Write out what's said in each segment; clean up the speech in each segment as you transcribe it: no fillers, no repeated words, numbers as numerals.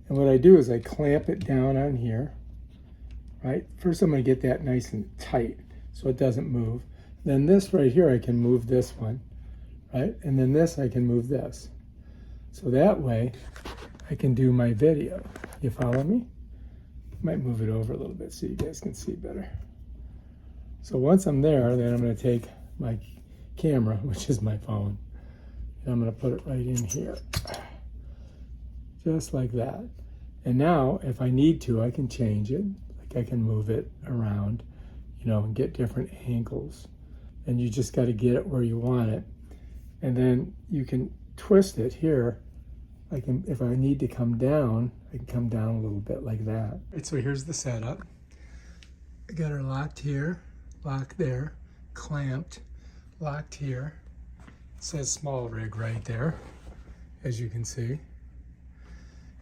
And what I do is I clamp it down on here, right? First I'm going to get that nice and tight so it doesn't move. Then this right here, I can move this one, right? And then this, I can move this. So that way I can do my video. You follow me? Might move it over a little bit so you guys can see better. So once I'm there, then I'm going to take my camera, which is my phone, and I'm going to put it right in here. Just like that. And now, if I need to, I can change it. Like I can move it around, you know, and get different angles. And you just got to get it where you want it. And then you can twist it here. I can, if I need to come down, I can come down a little bit like that. All right, so here's the setup. I got her locked here, locked there, clamped, locked here. It says smallRig right there, as you can see.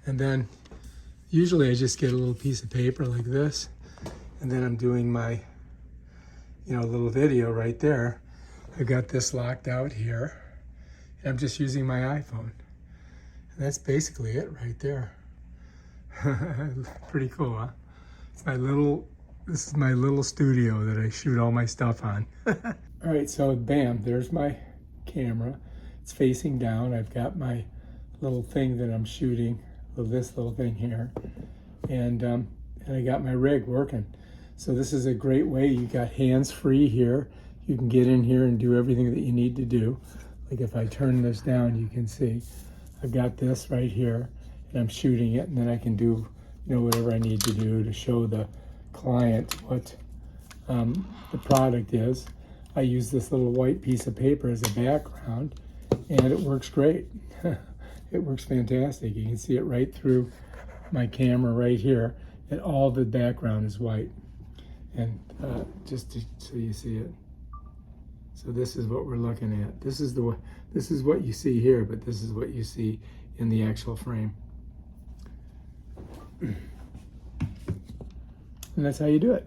And then usually I just get a little piece of paper like this, and then I'm doing my, you know, little video right there. I got this locked out here, and I'm just using my iPhone. And that's basically it right there. Pretty cool, huh? This is my little studio that I shoot all my stuff on. All right, so bam, there's my camera. It's facing down. I've got my little thing that I'm shooting, this little thing here. And I got my rig working. So this is a great way. You got hands-free here. You can get in here and do everything that you need to do. Like if I turn this down, you can see I've got this right here, and I'm shooting it, and then I can do, you know, whatever I need to do to show the client what the product is. I use this little white piece of paper as a background, and it works great. It works fantastic. You can see it right through my camera right here, and all the background is white. And so you see it. So this is what we're looking at. This is what you see here, but this is what you see in the actual frame. And that's how you do it.